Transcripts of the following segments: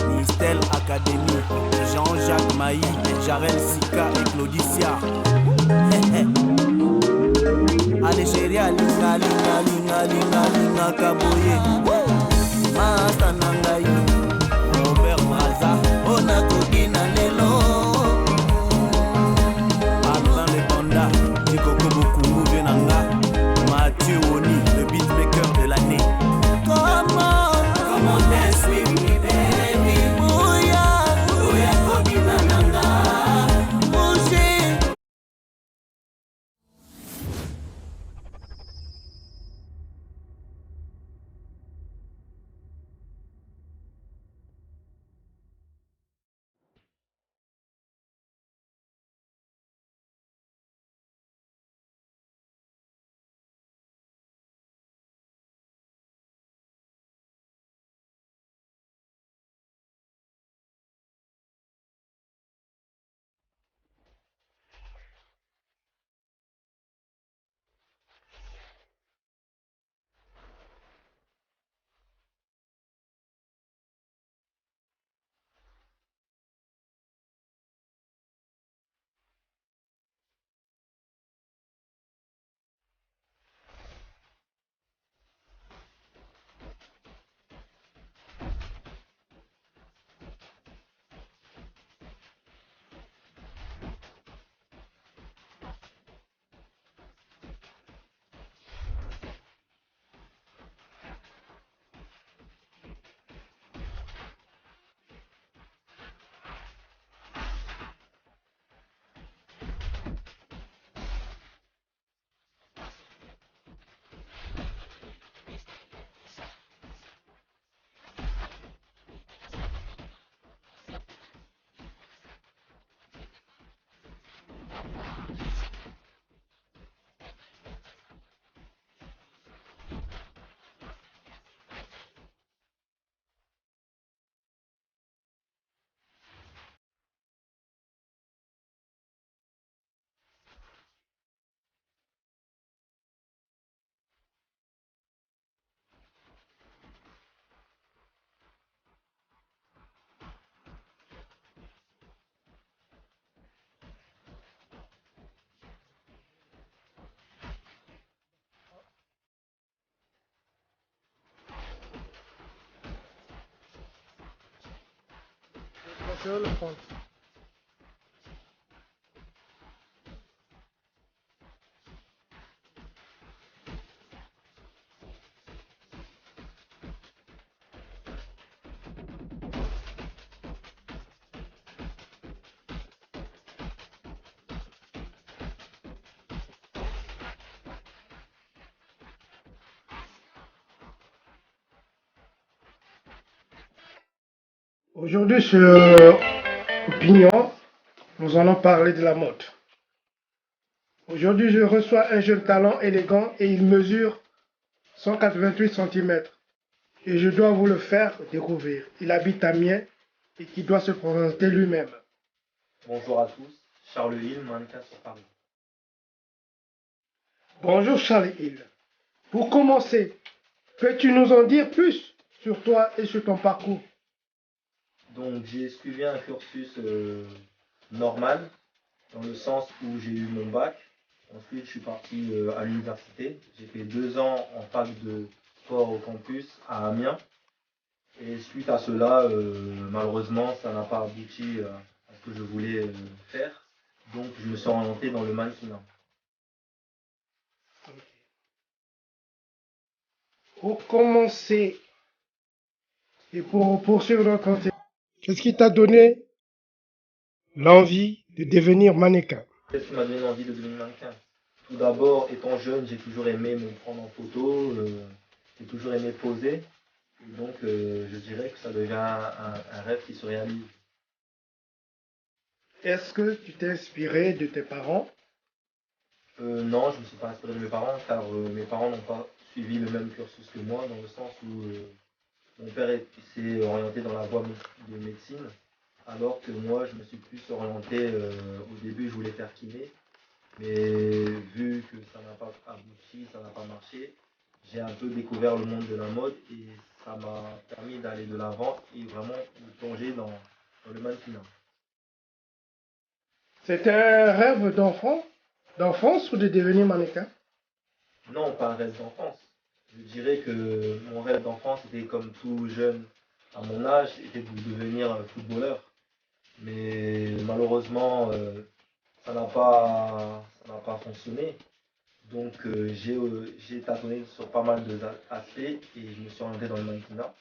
Nistel Academy, Jean-Jacques Maï, Jarel Sika et Claudicia. Allez chérie, alinga, linga, linga, linga, linga, kaboye. Master Nangaï, Robert Braza, Onakokina Lelo. Alvin Le Panda, Nikoko Bokungu Venanga, Mathieu Oni, le beatmaker de l'année. Comment dance with me, baby? Bouya, bouya, Kokina Nanga. Bouger. Je vais le prendre. Aujourd'hui sur Opinion, nous allons parler de la mode. Aujourd'hui, je reçois un jeune talent élégant et il mesure 188 cm. Et je dois vous le faire découvrir. Il habite à Amiens et qui doit se présenter lui-même. Bonjour à tous, Charles Hill, mannequin sur Paris. Bonjour Charles Hill. Pour commencer, peux-tu nous en dire plus sur toi et sur ton parcours? Donc j'ai suivi un cursus normal, dans le sens où j'ai eu mon bac. Ensuite je suis parti à l'université. J'ai fait 2 ans en fac de sport au campus à Amiens. Et suite à cela, malheureusement, ça n'a pas abouti à ce que je voulais faire. Donc je me suis orienté dans le mannequinat. Pour commencer et pour poursuivre notre entretien, qu'est-ce qui t'a donné l'envie de devenir mannequin? Qu'est-ce qui m'a donné envie de devenir mannequin? Tout d'abord, étant jeune, j'ai toujours aimé me prendre en photo, j'ai toujours aimé poser. Et donc, je dirais que ça devient un rêve qui se réalise. Est-ce que tu t'es inspiré de tes parents? Non, je ne me suis pas inspiré de mes parents, car mes parents n'ont pas suivi le même cursus que moi, dans le sens où mon père s'est orienté dans la voie de médecine, alors que moi, je me suis plus orienté, au début, je voulais faire kiné, mais vu que ça n'a pas abouti, ça n'a pas marché, j'ai un peu découvert le monde de la mode et ça m'a permis d'aller de l'avant et vraiment de plonger dans le mannequinat. C'était un rêve d'enfance ou de devenir mannequin? Non, pas un rêve d'enfance. Je dirais que mon rêve d'enfance était comme tout jeune à mon âge, était de devenir footballeur. Mais malheureusement, ça n'a pas fonctionné. Donc j'ai tâtonné sur pas mal d'aspects et je me suis orienté dans le mannequinat.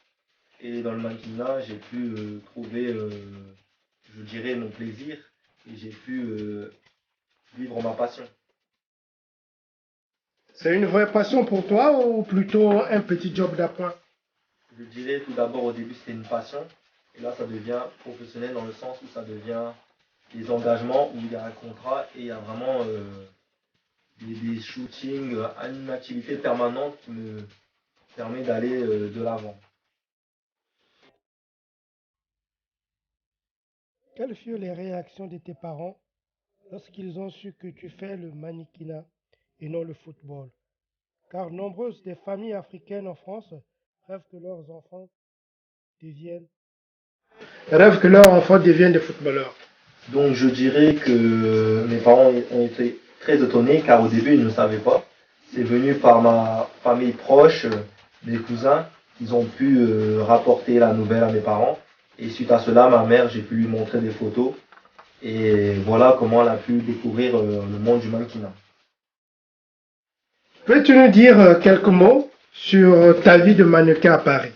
Et dans le mannequinat, j'ai pu trouver, je dirais, mon plaisir et j'ai pu vivre ma passion. C'est une vraie passion pour toi ou plutôt un petit job d'appoint? Je dirais tout d'abord au début c'était une passion et là ça devient professionnel dans le sens où ça devient des engagements où il y a un contrat et il y a vraiment des shootings, une activité permanente qui me permet d'aller de l'avant. Quelles furent les réactions de tes parents lorsqu'ils ont su que tu fais le mannequinat et non le football? Car nombreuses des familles africaines en France rêvent que leurs enfants deviennent, rêvent que leurs enfants deviennent des footballeurs. Donc je dirais que mes parents ont été très étonnés car au début ils ne savaient pas. C'est venu par ma famille proche, mes cousins, ils ont pu rapporter la nouvelle à mes parents. Et suite à cela, ma mère, j'ai pu lui montrer des photos. Et voilà comment elle a pu découvrir le monde du mannequinat. Peux-tu nous dire quelques mots sur ta vie de mannequin à Paris?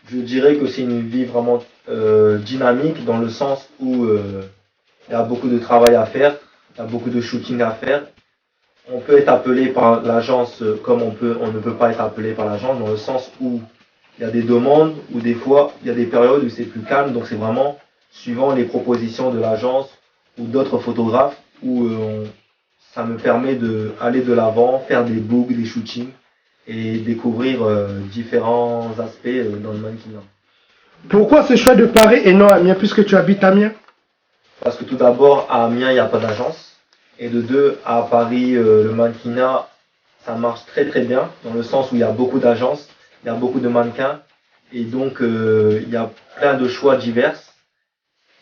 Je dirais que c'est une vie vraiment dynamique dans le sens où il y a beaucoup de travail à faire, il y a beaucoup de shooting à faire. On peut être appelé par l'agence comme on ne peut pas être appelé par l'agence dans le sens où il y a des demandes ou des fois il y a des périodes où c'est plus calme. Donc c'est vraiment suivant les propositions de l'agence ou d'autres photographes où ça me permet d'aller de l'avant, faire des books, des shootings et découvrir différents aspects dans le mannequinat. Pourquoi ce choix de Paris et non Amiens puisque tu habites Amiens? Parce que tout d'abord, à Amiens, il n'y a pas d'agence. Et de deux, à Paris, le mannequinat, ça marche très très bien, dans le sens où il y a beaucoup d'agences, il y a beaucoup de mannequins, et donc il y a plein de choix divers.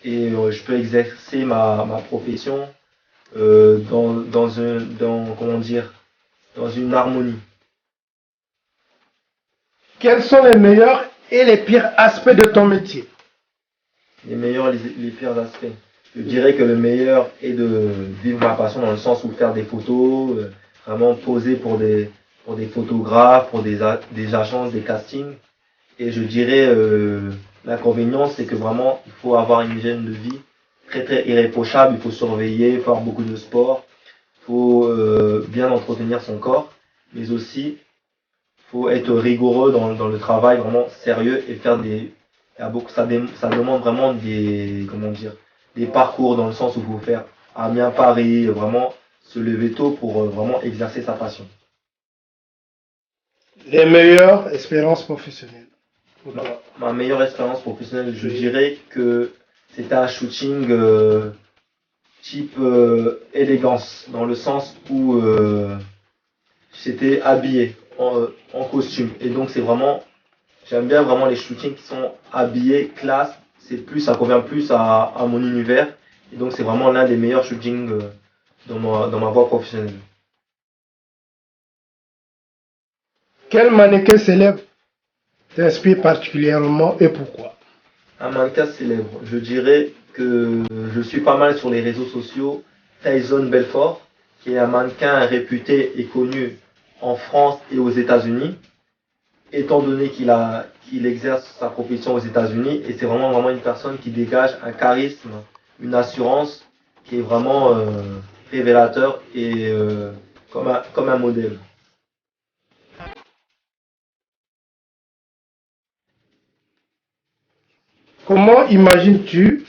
Et je peux exercer ma profession comment dire, dans une harmonie. Quels sont les meilleurs et les pires aspects de ton métier? Les meilleurs et les pires aspects. Je dirais que le meilleur est de vivre ma passion dans le sens où faire des photos, vraiment poser pour des photographes, pour des agences, des castings. Et je dirais l'inconvénient, c'est que vraiment, il faut avoir une hygiène de vie très très irréprochable. Il faut surveiller, il faut avoir beaucoup de sport, il faut bien entretenir son corps, mais aussi il faut être rigoureux dans le travail, vraiment sérieux et faire des. Ça demande vraiment des parcours dans le sens où il faut faire Amiens, Paris, vraiment se lever tôt pour vraiment exercer sa passion. Les meilleures expériences professionnelles pour Ma, toi? ma meilleure expérience professionnelle, je dirais que c'était un shooting type élégance, dans le sens où j'étais habillé en costume. Et donc j'aime bien vraiment les shootings qui sont habillés, classe. Ça convient plus à mon univers. Et donc c'est vraiment l'un des meilleurs shootings dans ma voie professionnelle. Quel mannequin célèbre t'inspire particulièrement et pourquoi? Un mannequin célèbre, je dirais que je suis pas mal sur les réseaux sociaux. Tyson Belfort, qui est un mannequin réputé et connu en France et aux États-Unis, étant donné qu'il exerce sa profession aux États-Unis, et c'est vraiment une personne qui dégage un charisme, une assurance qui est vraiment révélateur et comme un modèle. Comment imagines-tu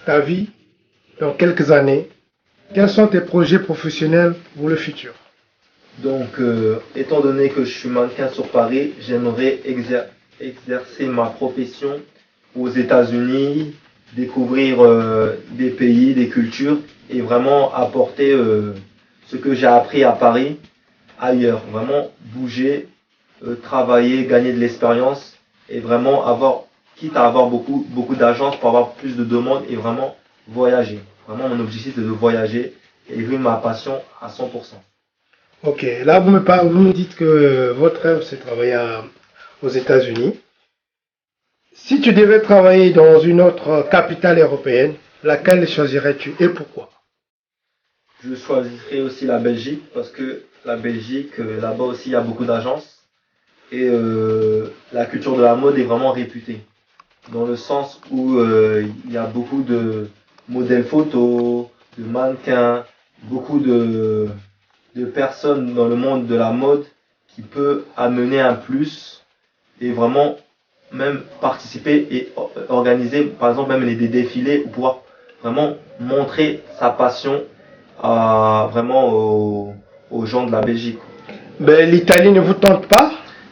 ta vie dans quelques années? Quels sont tes projets professionnels pour le futur? Donc, étant donné que je suis mannequin sur Paris, j'aimerais exercer ma profession aux États-Unis, découvrir des pays, des cultures et vraiment apporter ce que j'ai appris à Paris ailleurs. Vraiment bouger travailler, gagner de l'expérience et vraiment avoir, quitte à avoir beaucoup d'agences pour avoir plus de demandes et vraiment voyager. Vraiment, mon objectif c'est de voyager et vivre ma passion à 100%. Ok, là vous me dites que votre rêve c'est de travailler aux États-Unis. Si tu devais travailler dans une autre capitale européenne, laquelle choisirais-tu et pourquoi? Je choisirais aussi la Belgique parce que la Belgique, là-bas aussi, il y a beaucoup d'agences et la culture de la mode est vraiment réputée. Dans le sens où il y a beaucoup de modèles photos, de mannequins, beaucoup de personnes dans le monde de la mode qui peut amener un plus et vraiment même participer et organiser par exemple même des défilés ou pouvoir vraiment montrer sa passion vraiment aux gens de la Belgique. Ben, l'Italie ne vous tente pas?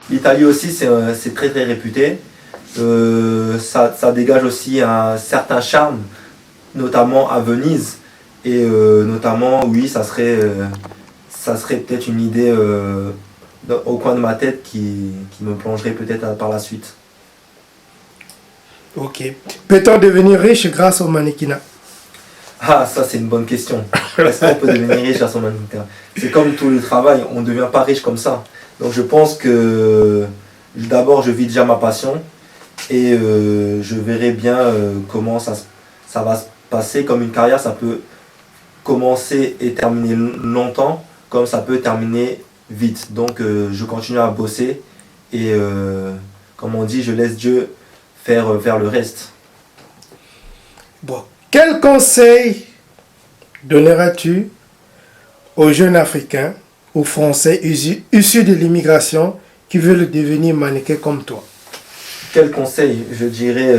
L'Italie aussi c'est très très réputé. Ça dégage aussi un certain charme, notamment à Venise. Et notamment, oui, ça serait peut-être une idée au coin de ma tête qui me plongerait peut-être par la suite. Ok. Peut-on devenir riche grâce au mannequinat? Ah, ça c'est une bonne question. Est-ce qu'on peut devenir riche grâce au mannequinat? C'est comme tout le travail, on ne devient pas riche comme ça. Donc je pense que d'abord je vis déjà ma passion et je verrai bien comment ça va se passer. Comme une carrière, ça peut commencer et terminer longtemps, comme ça peut terminer vite. Donc je continue à bosser et comme on dit, je laisse Dieu faire le reste. Bon. Quel conseil donneras-tu aux jeunes Africains ou Français issus de l'immigration qui veulent devenir mannequins comme toi? Quel conseil? Je dirais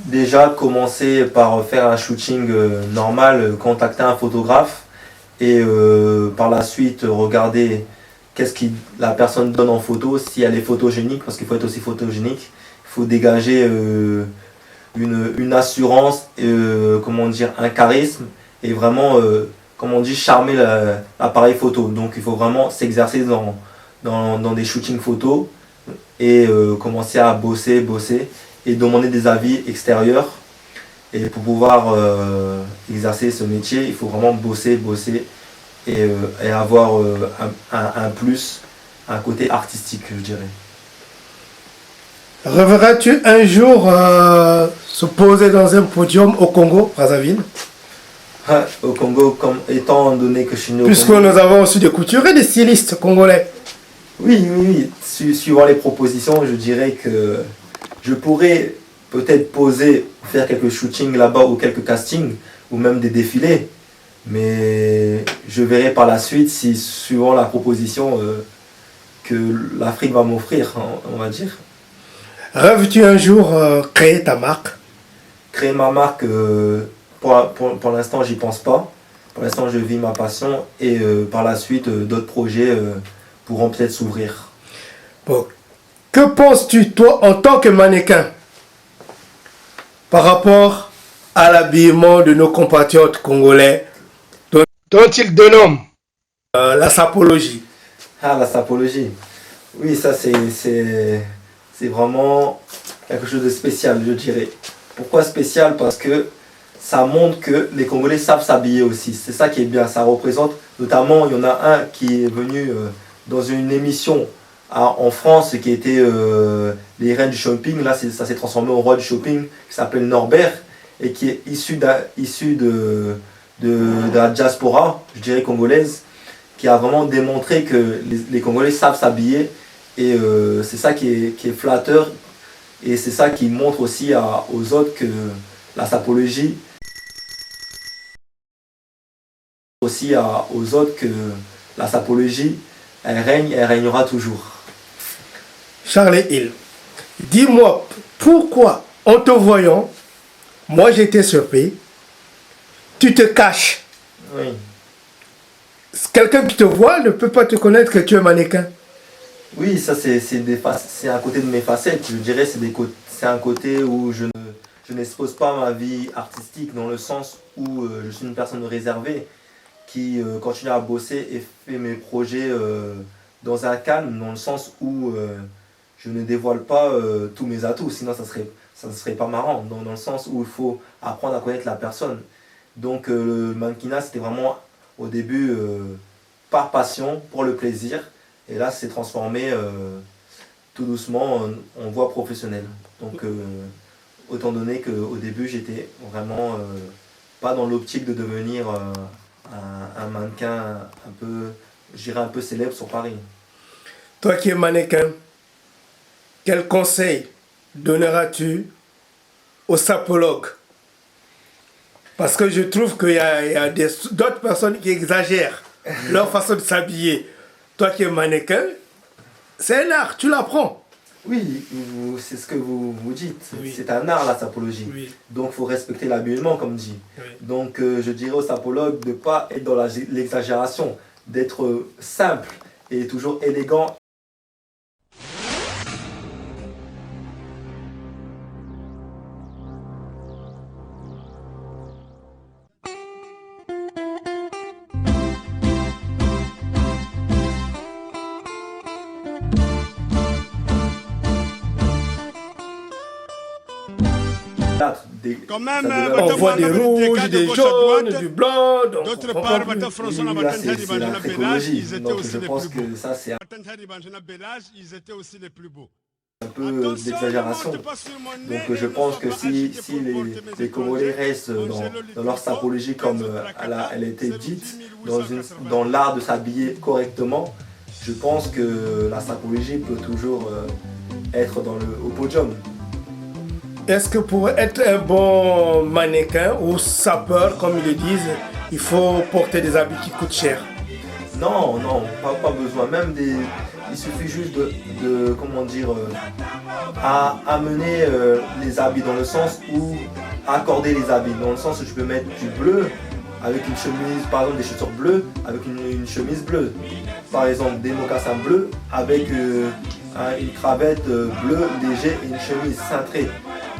déjà commencer par faire un shooting normal, contacter un photographe et par la suite regarder qu'est-ce que la personne donne en photo, si elle est photogénique, parce qu'il faut être aussi photogénique. Il faut dégager une assurance, comment dire, un charisme et vraiment, comme on dit, charmer l'appareil photo. Donc il faut vraiment s'exercer dans des shootings photos et commencer à bosser et demander des avis extérieurs. Et pour pouvoir exercer ce métier, il faut vraiment bosser et avoir un plus, un côté artistique, je dirais. Reverras-tu un jour se poser dans un podium au Congo, Brazzaville? Au Congo, comme étant donné que je suis né au Puisque Congo. nous avons aussi des couturiers, des stylistes congolais. Oui. Suivant les propositions, je dirais que je pourrais peut-être poser, faire quelques shootings là-bas ou quelques castings ou même des défilés. Mais je verrai par la suite si, suivant la proposition que l'Afrique va m'offrir, on va dire. Rêves-tu un jour créer ta marque? Créer ma marque, pour l'instant, j'y pense pas. Pour l'instant, je vis ma passion et par la suite, d'autres projets pourront peut-être s'ouvrir. Bon. Que penses-tu, toi, en tant que mannequin, par rapport à l'habillement de nos compatriotes congolais, dont ils dénomment la sapologie? Ah, la sapologie. Oui, ça c'est vraiment quelque chose de spécial, je dirais. Pourquoi spécial? Parce que ça montre que les Congolais savent s'habiller aussi. C'est ça qui est bien. Ça représente, notamment, il y en a un qui est venu dans une émission en France qui était les reines du shopping. Là, ça s'est transformé en roi du shopping, qui s'appelle Norbert et qui est issu de la diaspora, je dirais congolaise, qui a vraiment démontré que les Congolais savent s'habiller et c'est ça qui est flatteur et c'est ça qui montre aussi aux autres que la sapologie elle règne et elle régnera toujours. Charles Hill, dis-moi, pourquoi en te voyant, moi j'étais surpris, tu te caches? Oui. Quelqu'un qui te voit ne peut pas te connaître que tu es mannequin. Oui, ça c'est un côté de mes facettes. Je dirais c'est un côté où je n'expose pas ma vie artistique dans le sens où je suis une personne réservée qui continue à bosser et fait mes projets dans un calme, dans le sens où je ne dévoile pas tous mes atouts, sinon ça ne serait pas marrant, dans le sens où il faut apprendre à connaître la personne. Donc le mannequinat, c'était vraiment au début par passion, pour le plaisir, et là c'est transformé tout doucement en voie professionnelle. Donc autant donné qu'au début j'étais vraiment pas dans l'optique de devenir un mannequin un peu, je dirais un peu célèbre sur Paris. Toi qui es mannequin, quel conseil donneras-tu aux sapologues? Parce que je trouve qu'il y a d'autres personnes qui exagèrent leur façon de s'habiller. Toi qui es mannequin, c'est un art, tu l'apprends. Oui, c'est ce que vous dites. Oui. C'est un art, la sapologie. Oui. Donc il faut respecter l'habillement, comme dit. Oui. Donc je dirais aux sapologues de ne pas être dans l'exagération, d'être simple et toujours élégant. Quand même, On voit des rouges, des jaunes, du blanc. D'autre part, Oui, là, c'est la tricologie. Donc je pense que ça c'est ils étaient aussi les plus beaux. un peu d'exagération. Donc je pense que si les Congolais restent dans leur sapologie comme elle a été dite, dans l'art de s'habiller correctement, je pense que la sapologie peut toujours être au podium. Est-ce que pour être un bon mannequin ou sapeur, comme ils le disent, il faut porter des habits qui coûtent cher? Non, pas besoin. Il suffit juste de comment dire, amener les habits dans le sens où accorder les habits. Dans le sens où je peux mettre du bleu avec une chemise, par exemple des chaussures bleues avec une chemise bleue. Par exemple des mocassins bleus avec une cravate bleue léger et une chemise cintrée.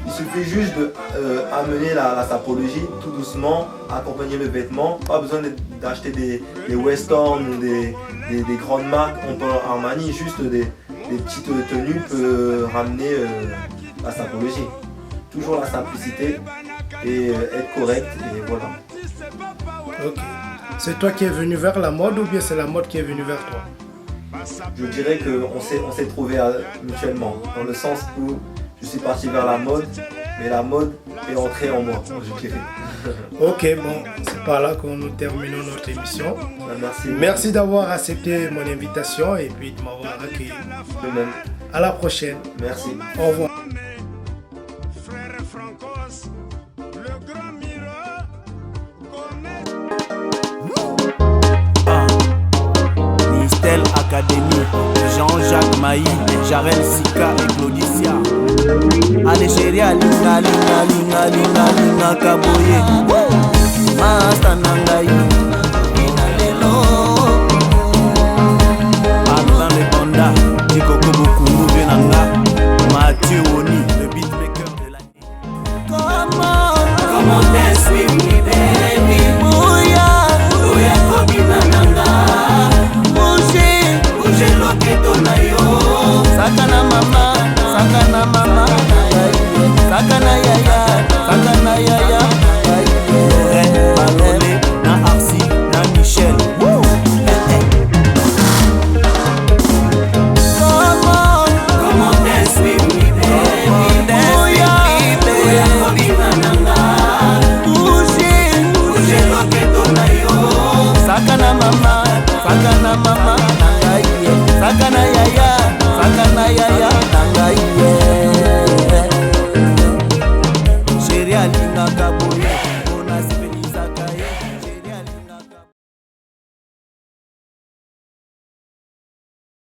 Il suffit juste d'amener la sapologie tout doucement, accompagner le vêtement. Pas besoin d'acheter des Western ou des grandes marques. On peut Armani, juste des petites tenues peut ramener la sapologie. Toujours la simplicité et être correct et voilà. Ok. C'est toi qui es venu vers la mode ou bien c'est la mode qui est venue vers toi? Je dirais qu'on s'est trouvé mutuellement, dans le sens où je suis parti vers la mode, mais la mode est entrée en moi, je dirais. Ok, bon, c'est par là que nous terminons notre émission. Merci. Merci d'avoir accepté mon invitation et puis de m'avoir accueilli. De même. À la prochaine. Merci. Au revoir. Frère Francos, le grand mireur, Nistel Academy, Jean-Jacques Maï, Jarel Sika et Claudicia. Allez chérie, alinga, linga, linga, linga, linga, kaboye. Masta nangai, inalelo. Alban le Banda, Jikoko Bukungu Venanga, Mathieu Oni, le beatmaker de l'année. Comment t'es me baby? Bouya, Kobina Nanga. Bouge loketo na yo. Sakana mama, sakana mama. Sakana yaya, sakana yaya. Lorraine, Balolé, na Arsi, na Michel. Comment t'es me baby? Bouya, Kobina Nanga. Bouge loketo na yo. Sakana mama, sakana mama.